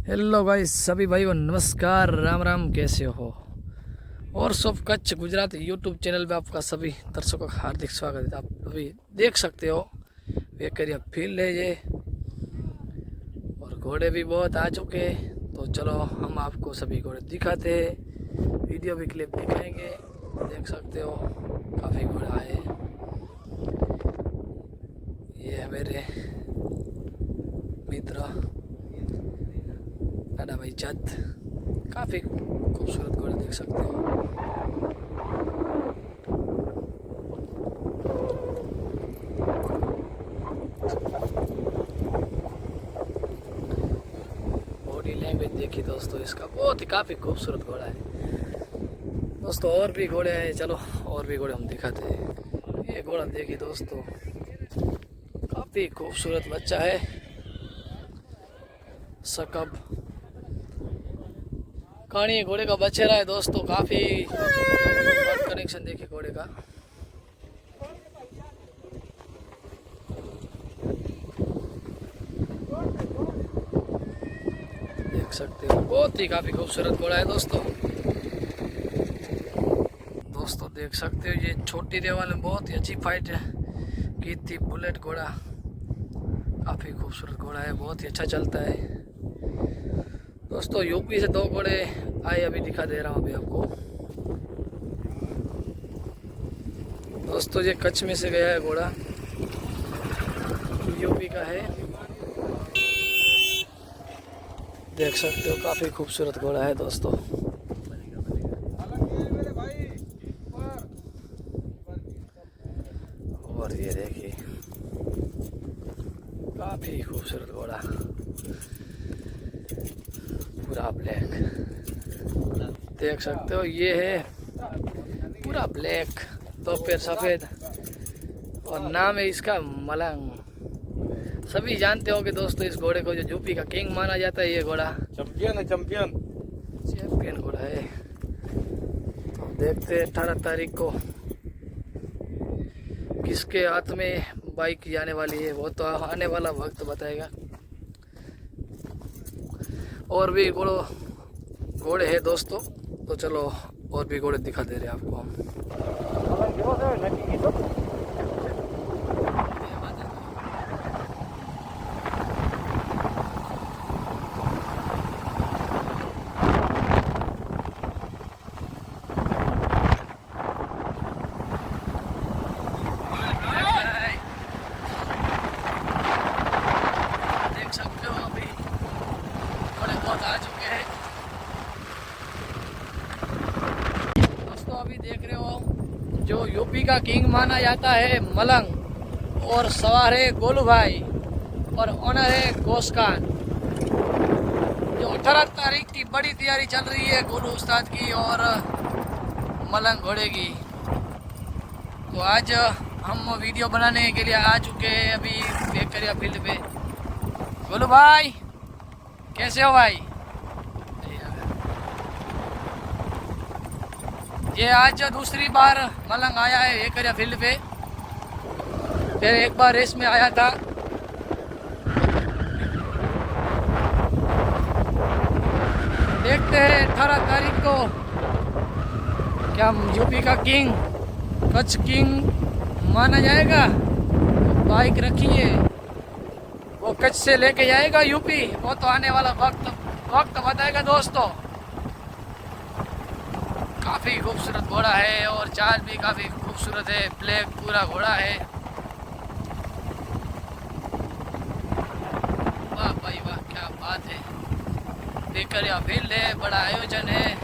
Hello भाई सभी भाइयों नमस्कार राम राम, कैसे हो। और सब कच्छ गुजरात यूट्यूब चैनल पे आपका सभी दर्शकों का हार्दिक स्वागत है। आप अभी देख सकते हो वेकरिया फील्ड है ये, और घोड़े भी बहुत आ चुके हैं। तो चलो हम आपको सभी घोड़े दिखाते हैं, वीडियो भी क्लिप दिखाएंगे। देख सकते हो काफ़ी घोड़ा है। ये है मेरे मित्र दादा भाई चंद, काफ़ी खूबसूरत घोड़े देख सकते हो। बॉडी लैंग्वेज देखिए दोस्तों, इसका बहुत ही काफ़ी खूबसूरत घोड़ा है दोस्तों। और भी घोड़े हैं, चलो और भी घोड़े हम दिखाते हैं। ये घोड़ा देखिए दोस्तों, काफ़ी खूबसूरत बच्चा है। सकब कहानी घोड़े का बछेरा है दोस्तों, काफ़ी कनेक्शन देखिए घोड़े का। देख सकते हो बहुत ही काफ़ी खूबसूरत घोड़ा है दोस्तों। दोस्तों देख सकते हो ये छोटी रेवाल में बहुत ही अच्छी फाइट है की थी। बुलेट घोड़ा काफ़ी खूबसूरत घोड़ा है, बहुत ही अच्छा चलता है दोस्तों। यूपी से दो घोड़े आए, अभी दिखा दे रहा हूँ अभी आपको दोस्तों। ये कच्छ में से गया है घोड़ा, यूपी का है। देख सकते हो काफ़ी खूबसूरत घोड़ा है दोस्तों। और ये देखिए काफ़ी खूबसूरत घोड़ा, पूरा ब्लैक। देख सकते हो ये है पूरा ब्लैक, दो पैर सफ़ेद, और नाम है इसका मलंग। सभी जानते हो कि दोस्तों इस घोड़े को जो यूपी का किंग माना जाता है, ये घोड़ा चैंपियन है, चैंपियन घोड़ा है। तो देखते हैं 18 तारीख को किसके हाथ में बाइक जाने वाली है, वो तो आने वाला वक्त बताएगा। और भी घोड़े हैं दोस्तों, तो चलो और भी घोड़े दिखा दे रहे हैं आपको हम। देख सकते हो अभी घोड़े बहुत आ चुके हैं दोस्तों। अभी देख रहे हो जो यूपी का किंग माना जाता है मलंग, और सवार है गोलू भाई, और ऑनर है गोस्कान। जो 18 तारीख की बड़ी तैयारी चल रही है गोलू उस्ताद की और मलंग घोड़े की। तो आज हम वीडियो बनाने के लिए आ चुके हैं अभी वेकरिया फील्ड पे। गोलू भाई कैसे हो भाई? ये आज दूसरी बार मलंग आया है वेकरिया फील्ड पे, फिर एक बार रेस में आया था। देखते हैं 18 तारीख को क्या यूपी का किंग, कच्छ किंग माना जाएगा। बाइक रखी है, वो कच्छ से लेके जाएगा यूपी, वो तो आने वाला वक्त बताएगा दोस्तों। काफ़ी खूबसूरत घोड़ा है और चाल भी काफ़ी खूबसूरत है, ब्लैक पूरा घोड़ा है। वाह भाई वाह, क्या बात है। वेकरिया फील्ड है, बड़ा आयोजन है।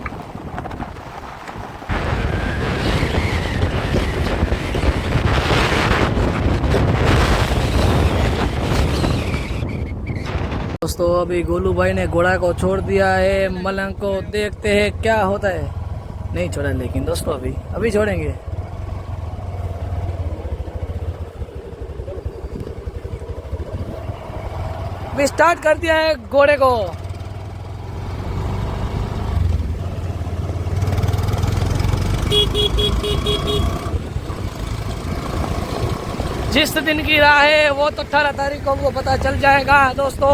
दोस्तों अभी गोलू भाई ने घोड़ा को छोड़ दिया है मलंग को, देखते हैं क्या होता है। नहीं छोड़ा लेकिन दोस्तों अभी छोड़ेंगे। अभी स्टार्ट कर दिया है घोड़े को। जिस दिन की राह है वो तो 18 तारीख को वो पता चल जाएगा दोस्तों।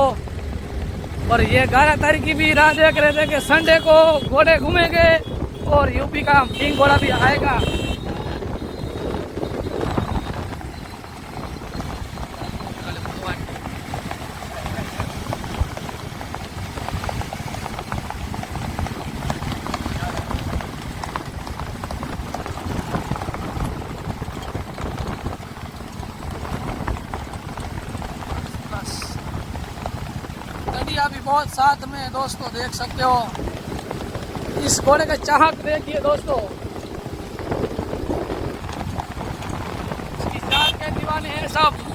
और ये 11 तारीख की भी राह देख रहे थे कि संडे को घोड़े घूमेंगे और यूपी का किंग घोड़ा भी आएगा। नदियाँ भी बहुत साथ में है दोस्तों, देख सकते हो। इस घोड़े का चाहक देखिए दोस्तों, इसकी जान के दीवाने हैं सब।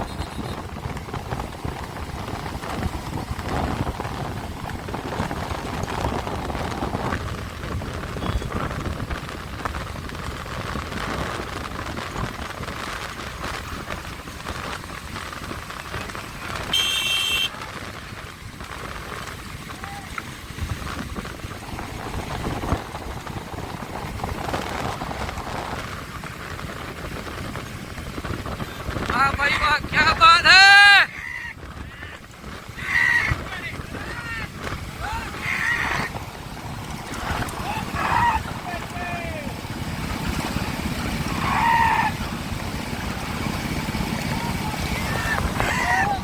वाह भाई वाह, क्या बात है।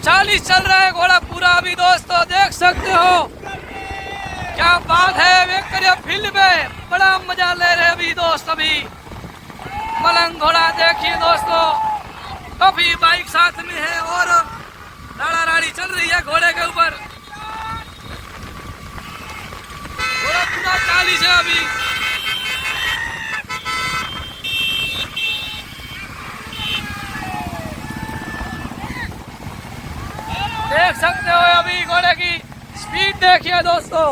चालीस चल रहा है घोड़ा पूरा अभी दोस्तों, देख सकते हो। क्या बात है, वेट करिए फील्ड में बड़ा मजा ले रहे अभी दोस्त। अभी मलंग घोड़ा देखिए दोस्तों, काफी बाइक साथ में है और राड़ा राड़ी चल रही है घोड़े के ऊपर। घोड़ा पूरा 40 है अभी। देख सकते हो अभी घोड़े की स्पीड देखिए दोस्तों।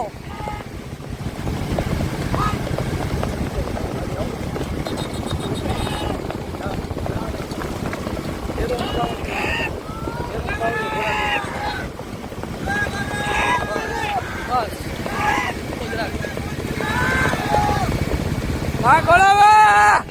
वाह घोड़ा वाह।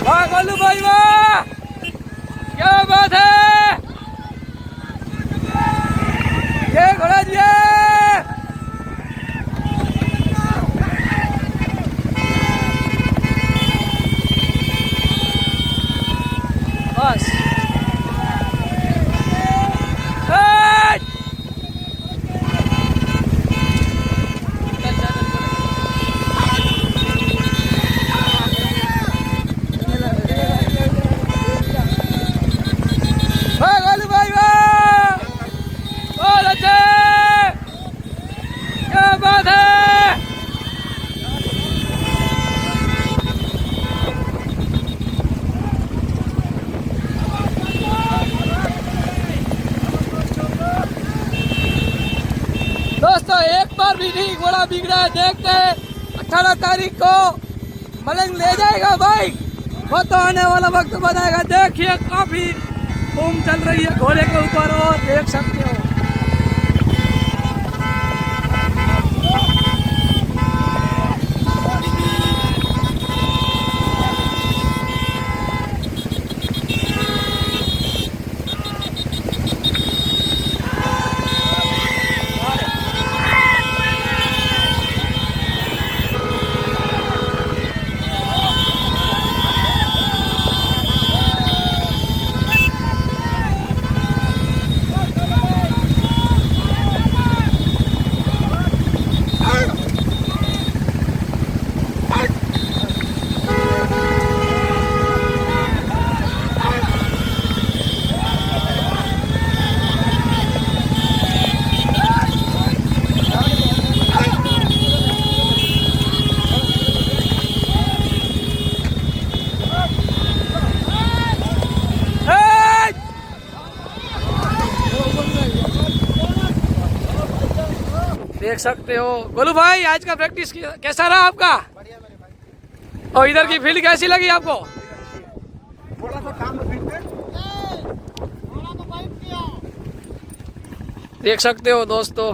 वाह गोलू भाई वाह, क्या बात है। ये घोड़ा जी बस। दोस्तों एक बार भी नहीं घोड़ा बिगड़ा है, देखते हैं 18 तारीख को मलंग ले जाएगा भाई, वो तो आने वाला वक्त बताएगा। देखिए काफी धूम चल रही है घोड़े के ऊपर और देख सकते हो। देख सकते हो गोलू भाई, आज का प्रैक्टिस कैसा रहा आपका? बढ़िया मेरे भाई। और इधर की फील्ड कैसी लगी आपको? थोड़ा सा काम में फिर देख सकते हो दोस्तों